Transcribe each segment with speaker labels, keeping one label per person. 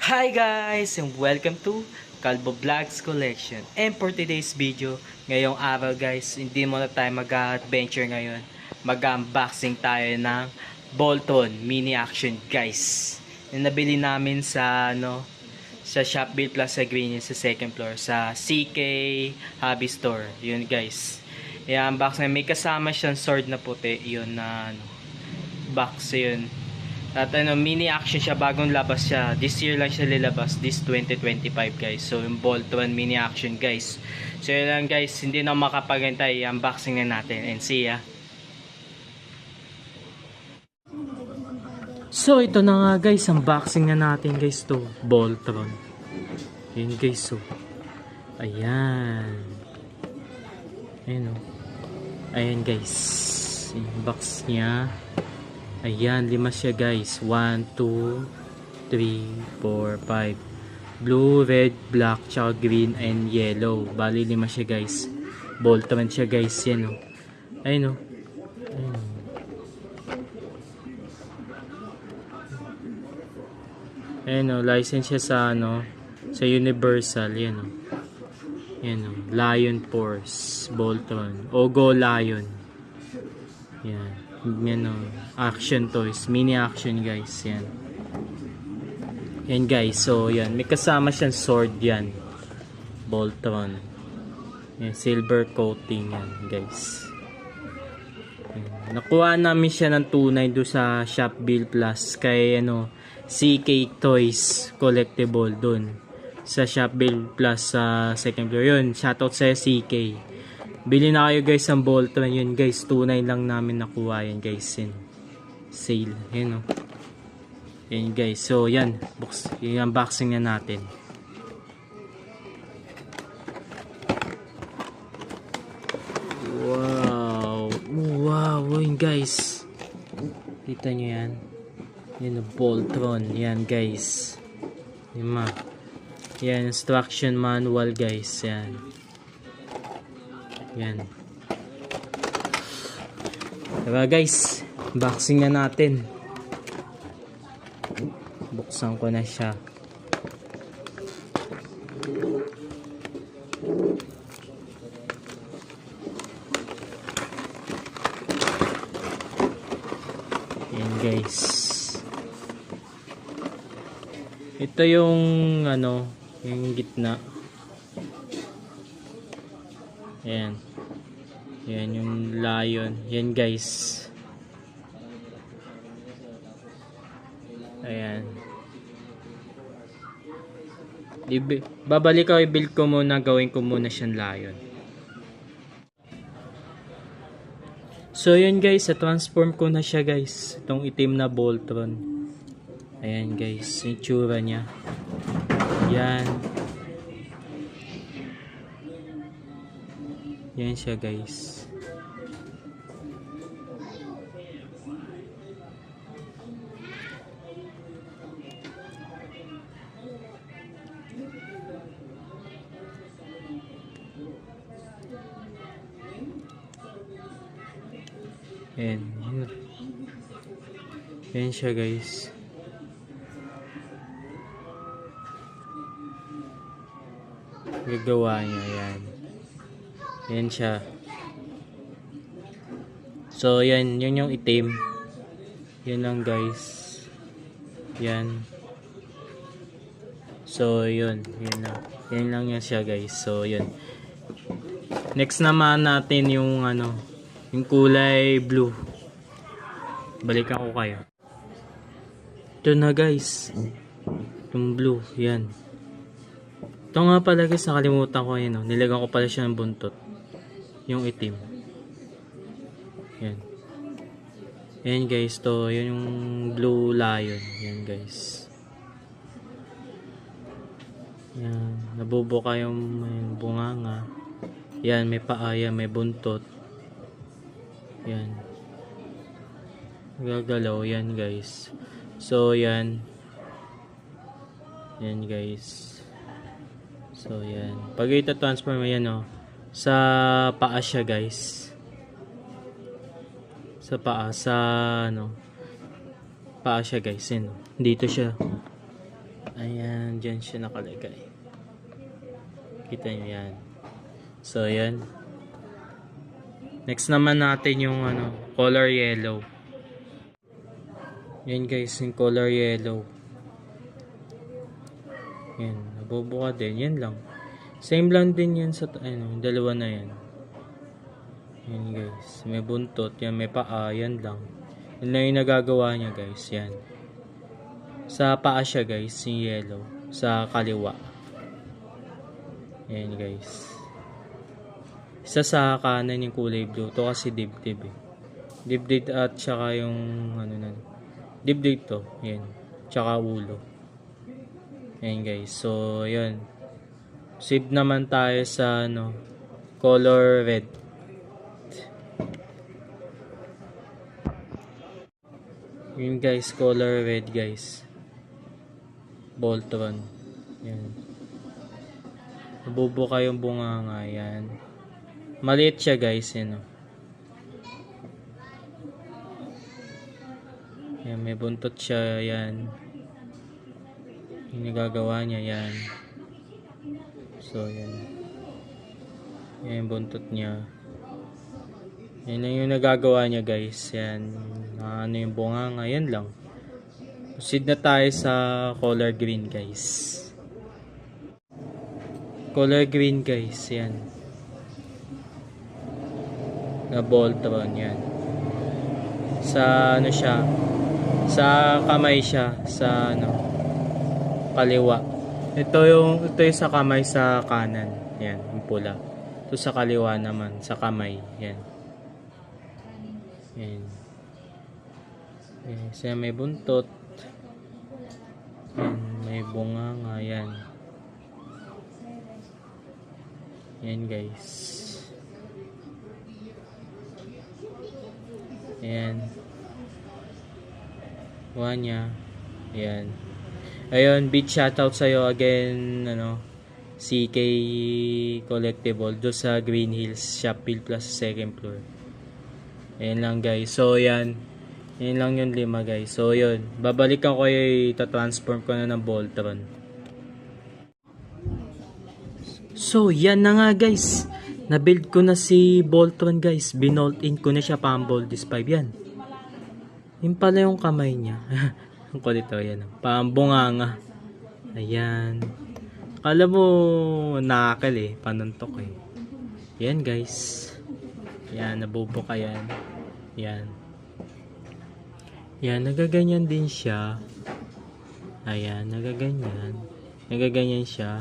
Speaker 1: Hi guys and welcome to Kalbo Vlogs Collection. And for today's video, ngayong araw guys, hindi muna tayo mag-adventure ngayon. Mag-unboxing tayo ng Bolton Mini Action guys. Yung nabili namin sa sa Shopee Plaza Green sa second floor sa CK Hobby Store. Yun guys. I-unbox na may kasama siyang sword na puti, yun na box yun. At mini action siya, bagong labas siya. This year lang siya lilabas, this 2025 guys. So yung Bolton mini action guys. So yun lang guys, hindi na makapagantay, unboxing na natin and see ya. So ito na nga guys, unboxing na natin guys to Bolton. Yun guys, so ayan. Ayan o. Ayan guys, yung box niya. Ayan, 5 siya guys. 1, 2, 3, 4, 5. Blue, red, black, tsaka green, and yellow. Bali 5 siya guys. Bolton siya guys. Yan o. Ayun o. Ayun. Ayun o. License siya sa sa Universal. Yan o. Yan o. Lion Force. Bolton. Ogo Lion. Yan. Yan o. Action toys. Mini action guys. Yan. Yan guys. So yan. May kasama siyang sword yan. Bolton. Yan. Silver coating yan guys. Yan. Nakuha namin siya ng tunay do sa Shopee Plus. Kay CK Toys Collectible dun. Sa Shopee Plus sa second floor. Yun. Shoutout sa CK. Bili na kayo guys ng Bolton. Yun guys, tunay lang namin nakuha yan guys. Yun. Sale. Yun o. Yun guys. So yan. Yung unboxing na natin. Wow. Wow. Yun guys. Kita nyo yan. Yan o. Bolton. Yan guys. Yan. Instruction manual guys. Yan. Yan. Diba guys, unboxing na natin. Buksan ko na siya. Yan guys. Ito yung yung gitna. Ayan. Yan yung lion. Yan guys. Ayan. Babalik ako, i-build ko muna. Gawin ko muna siyang lion. So yun guys. Transform ko na siya guys. Itong itim na Bolton. Ayan guys. Yung tsura niya. Yan. Yan siya guys. Yan. Yan siya guys. Gagawa niya yan. Yan siya. So yan, yun yung itim. Yan lang guys. Yan. So yun, yun lang. Yan lang yan siya guys. So yun. Next naman natin yung yung kulay blue. Balikan ko kayo. Ito na guys. Yung blue, yan. Ito nga pala guys, nakalimutan ko yan. Nilagyan ko pala siya ng buntot. Yung itim. Yan. Yan guys, to. Yan yung blue lion. Yan guys. Yan. Nabubuka yung bunganga. Yan, may paa. Yan, may buntot. Yan. Gagalaw. Yan guys. So yan. Yan guys. So yan. Pag ita-transform mo yan sa paa siya guys. Sa paa, paa siya guys. Yan. Dito siya. Ayan, dyan siya nakalagay. Kita nyo yan. So, yan. Next naman natin yung color yellow. Yan guys, yung color yellow. Yan, nabubuka din. Yan lang. Same lang din yan sa dalawa na yan. Yan guys, may buntot. Yan, may paa. Yan lang. Yan lang yung nagagawa niya guys. Yan. Sa paa siya guys, yung yellow. Sa kaliwa. Yan guys. Isa sa kanan yung kulay blue. Ito kasi dibdib eh. Dibdib at saka yung dibdib to. Yan. Tsaka ulo. Yan guys. So, yan. Save naman tayo sa color red. Yun guys, color red guys. Voltron. Yan. Nabubuka yung bunganga. Yan. Maliit siya guys. Yan. Yan, may buntot siya. Yan. Yung nagagawa niya. Yan. So, yan. Yan yung buntot niya. Yan yung nagagawa niya guys. Yan. Yung bunganga. Yan lang. Proceed na tayo sa color green guys. Color green guys. Yan. Na Voltron. Yan. Sa siya. Sa kamay siya. Sa kaliwa. Ito yung sa kamay sa kanan. Yan. Yung pula. Ito sa kaliwa naman. Sa kamay. Yan. Yan. Yan. Siya may buntot. Yan, may bunganga. Yan. Yan guys. Yan. Kuha niya. Yan. Ayun, big shoutout sa'yo again, CK Collectible doon sa Green Hills Shopfield Plus second floor. Ayan lang guys. So yan. Yan lang yung 5 guys. So yun. Babalikan ko ita-transform ko na ng Voltron. So yan na nga guys. Na-build ko na si Voltron guys. Binolt in ko na siya pang-Voltis 5 yan. Yun pala yung kamay niya. Ang kulit o yan. Pambunganga. Ayan. Akala mo nakakal eh. Panuntok eh. Yan guys. Yan. Nabubuka yan. Yan. Yan. Nagaganyan din siya. Ayan. Nagaganyan. Nagaganyan siya.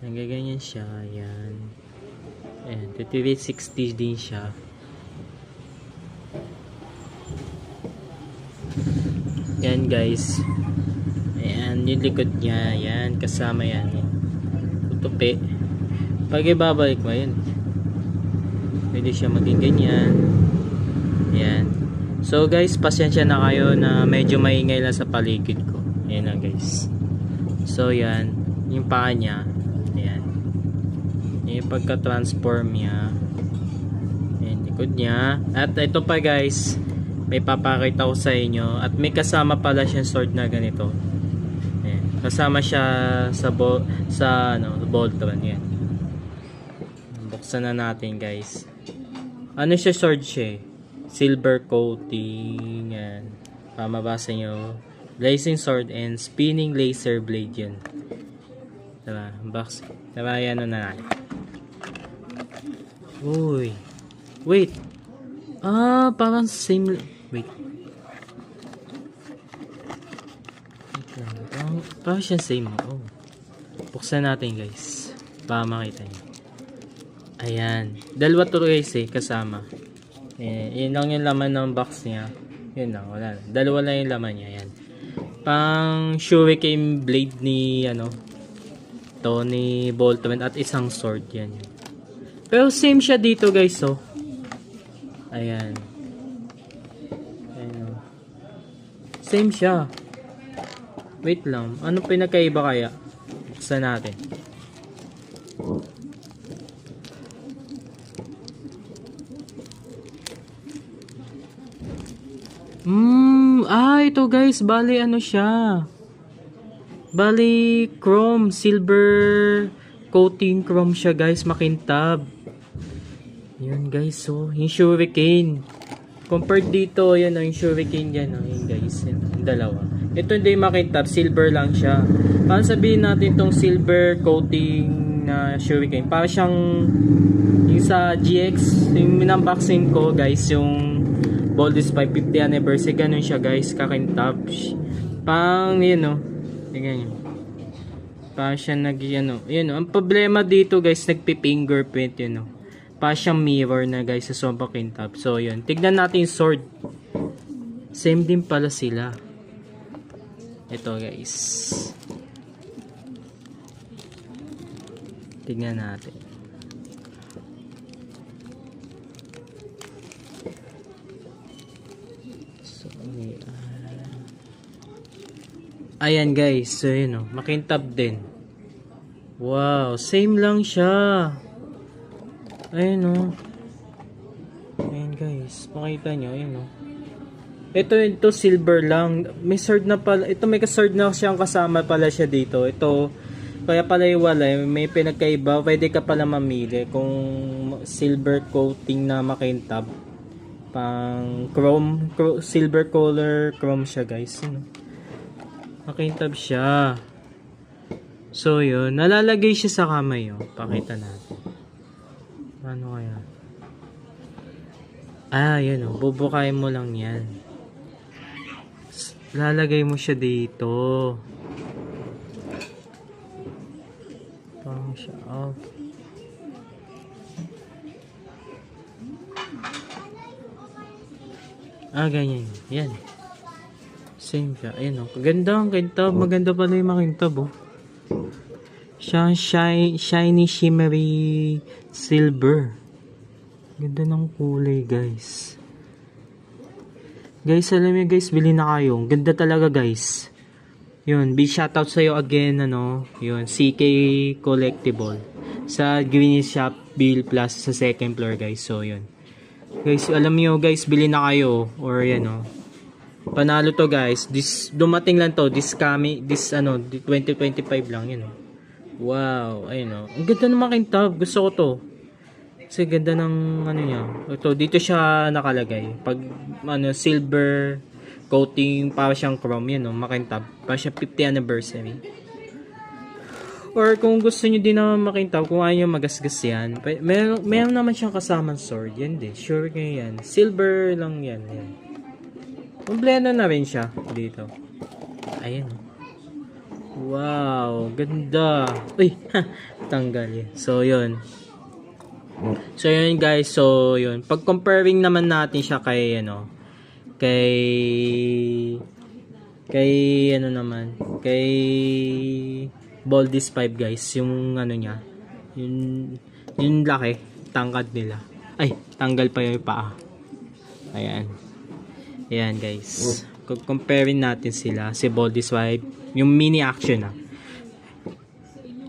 Speaker 1: Nagaganyan siya. Ayan. Ayan. 360 din siya. Yan guys. Ayan. Yung likod niya. Ayan. Kasama yan. Tutupi. Pag ibabalik mo yun. Pwede siya maging ganyan. Ayan. So guys, pasensya na kayo na medyo maingay lang sa paligid ko. Ayan na guys. So yan. Yung paa niya. Ayan. Yung pagka-transform niya. Ayan. Likod niya. At ito pa guys. May papakita ko sa inyo. At may kasama pala siyang sword na ganito. Ayan. Kasama siya sa Voltron. Ayan. Buksan na natin guys. Ano siya, sword siya? Silver coating. Yan. Mabasa nyo. Blazing sword and spinning laser blade yan. Diba? Box. Diba? Yan na natin. Uy. Wait. Parang same. Wait. Parang siya same. Oh. Buksan natin guys. Para makita nyo. Ayan. Dalawa to guys kasama. Yun lang yung laman ng box niya. Yun lang, wala lang. Dalawa lang yung laman niya. Yan. Pang shuriken blade ni ni Voltron at isang sword yan. Pero same siya dito guys, oh. Ayan. Ayan, oh. Same siya. Wait lang. Ano pinagkaiba kaya? Buksan natin. Ito guys, bali ano siya. Bali, chrome, silver coating chrome siya guys, makintab. Yun guys, so yung Shuriken. Compared dito, yan yung Shuriken yan, yun guys, yan, yung dalawa. Ito hindi makintab, silver lang siya. Paano sabihin natin tong silver coating na Shuriken? Para siyang yung sa GX, yung minunboxing ko guys, yung Boldest 550 anniversary, ganun siya guys, kakintab. Pang yun tingnan nyo. Pa siya ang problema dito guys, nagpi-fingerprint yun pa siyang mirror na guys sa sobrang kintab. So yun, tignan natin yung sword. Same din pala sila. Ito guys, tignan natin. So ayan guys, so yun makintab din. Wow, same lang siya. Ayun ayan guys, makita nyo, ayun ito silver lang. May sword na pala, ito may sword na siyang kasama pala siya dito. Ito, kaya pala iwalay, may pinagkaiba. Pwede ka pala mamili kung silver coating na makintab, pang chrome, silver color chrome siya guys. Makintab siya. So yun, nalalagay siya sa kamay pakita natin. Ano kaya? Yun bubukayin mo lang yan. Lalagay mo siya dito. Parang siya off. Ganyan. Yan. Same siya. Ayun Ganda ang kintab. Maganda pala yung makintab siya shiny shimmery silver. Ganda ng kulay guys. Guys, alam niyo guys, bili na kayo. Ganda talaga guys. Yun, big shoutout sa iyo again yun, CK Collectible sa Green Shop Bill Plus sa second floor guys. So yun. Guys, alam niyo guys, bili na kayo or yan panalo to guys. Dumating lang to this 2025 lang yun. Wow, ayun ang ganda ng makintab. Gusto ko to. Kasi ganda ng niya. Ito, dito siya nakalagay. Pag silver coating, para siyang chrome yan makintab. Para siya 50th anniversary. Or kung gusto niyo din na makintab, kung ayaw magasgas yan, meron naman siyang kasamang sword. Yan din, sure kayo yan. Silver lang yan. Kompleto na rin siya dito. Ayan. Wow, ganda. Uy, tanggal yan. So, yun. So, yun guys. So, yun. Pag comparing naman natin siya kay, kay Boldest 5 guys. Yung, niya. Yung laki. Tangkad nila. Ay, tanggal pa yung paa. Ayan. Ayan guys. Comparing natin sila. Si Boldest 5. Yung mini action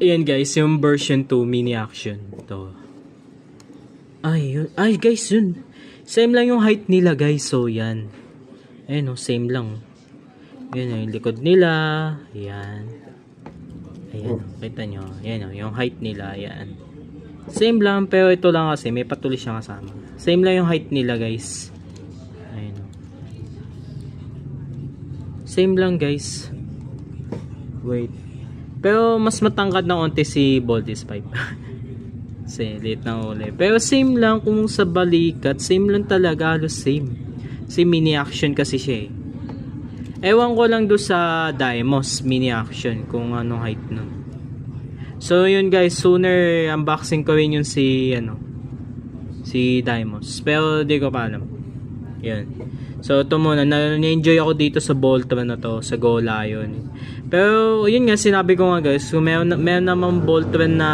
Speaker 1: Ayan guys, yung version 2 mini action. Ito. Ay guys, yun. Same lang yung height nila guys. So yan. Ayun same lang. Yan yung likod nila. Ayan. Ayan, kita nyo. Ayan yung height nila. Ayan. Same lang, pero ito lang kasi may patuloy siyang kasama. Same lang yung height nila guys. Ayan. Same lang guys. Wait. Pero mas matangkad na onte si Boldest 5. Kasi late na uli. Pero same lang kung sa balikat. Same lang talaga. Halos same. Si mini action kasi siya Ewan ko lang do sa Daimos mini action kung anong height nun. So yun guys. Sooner unboxing ko rin yun si si Daimos. Pero di ko pa alam. Yun. So ito muna, na-enjoy ako dito sa Voltron na to, sa Go Lion. Pero yun nga, sinabi ko nga guys, kung meron namang Voltron na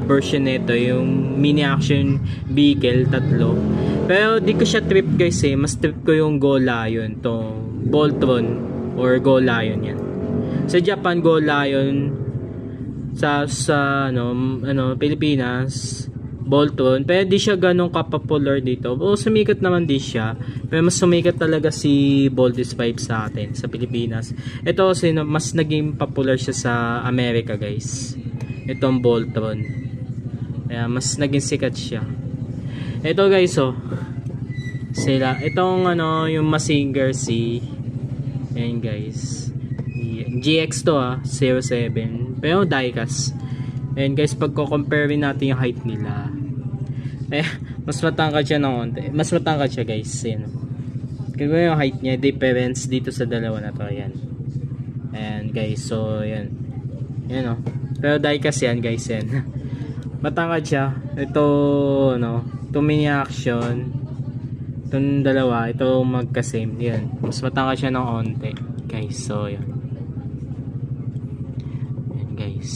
Speaker 1: version nito, yung mini action vehicle, 3. Pero di ko siya trip guys mas trip ko yung Go Lion, to Voltron or Go Lion yan. Sa Japan, Go Lion, sa Pilipinas, Bolton. Pero di siya ganun ka-popular dito. O sumikat naman din siya. Pero mas sumikat talaga si Boldest 5 sa atin, sa Pilipinas. Ito kasi mas naging popular siya sa Amerika, guys. Itong Bolton. Kaya mas naging sikat siya. Ito guys, oh. Sila. Itong ano, yung Mazinger C. Ayan guys. GX to 07. Pero diecast. Ayan guys, pagko-compare natin yung height nila. Mas matangkad siya ng konti. Mas matangkad siya guys. Ayan. Kaya yung height niya, difference dito sa dalawa na to. Ayan. Ayan guys, so ayan. Ayan Pero diecast yan guys. Ayan. Matangkad siya. Ito, ito mini action. Itong dalawa, ito magka-same. Ayan. Mas matangkad siya ng konti. Guys, so ayan. Ayan guys.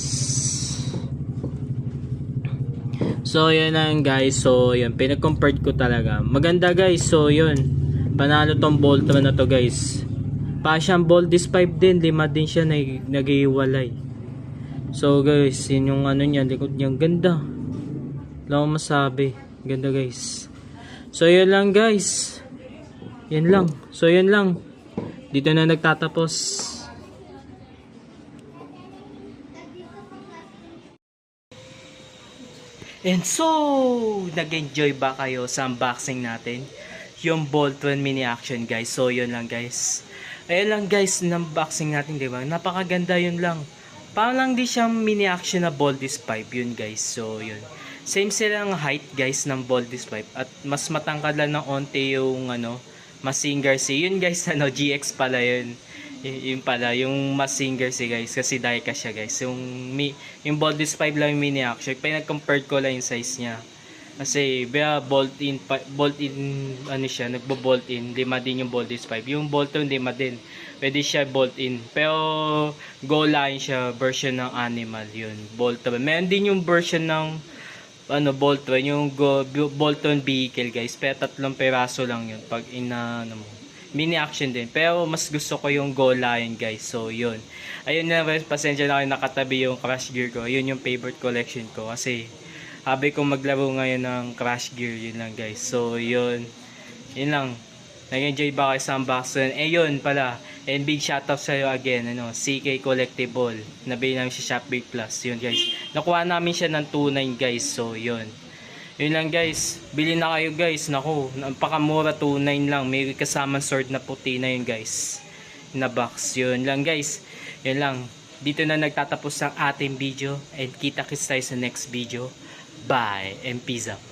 Speaker 1: So yun lang guys. So yun, pinag-compare ko talaga. Maganda guys. So yun, panalo tong Bolton na to guys. Pa siyang Boldest 5 din, 5 din siya nag-iwalay. So guys, yun yung ano niya, likod niya, ganda. Wala akong masabi. Ganda guys. So yun lang guys. Yan lang. So yun lang. Dito na nagtatapos. And so, nag-enjoy ba kayo sa unboxing natin? Yung Bolton mini action guys. So, yun lang guys. Ayun lang guys, unboxing natin, diba? Napakaganda yun lang. Parang lang di siyang mini action na Boldest 5 yun guys. So, yun. Same sila ang height guys ng Boldest 5. At mas matangkad lang ng onte yung Mazinger C. Yun guys, GX pala yun. Yun pala, yung Mazinger C guys, kasi diecast siya guys. Yung Boldest 5 lang yung mini action. Kaya nag-compare ko lang yung size niya. Kasi bolt in ano siya, nagbo-bolt in, 5 din yung Boldest 5. Yung Bolton 5 din. Pwede siya bolt in. Pero go line siya, version ng animal yun. Bolton. Meron din yung version ng Bolton, yung Bolton vehicle guys. Pero 3 peraso lang yun pag mini action din. Pero mas gusto ko yung Go Lion guys. So yun. Ayun na guys. Pasensya na kayo, nakatabi yung Crash Gear ko. Yun yung favorite collection ko. Kasi habi kong maglaro ngayon ng Crash Gear. Yun lang guys. So yun. Yun lang. Nag-enjoy ba kayo sa unboxing? Yun pala. And big shoutout sa iyo again. CK Collectible. Nabili namin sa Shopee Plus. Yun guys. Nakuha namin siya ng 2.9 guys. So yun. Yun lang guys, bili na kayo guys. Naku, napakamura, 2.9 lang. May kasamang sword na puti na yun guys, na box. Yun lang guys. Yun lang. Dito na nagtatapos ang ating video. And kita-kits tayo sa next video. Bye and peace out.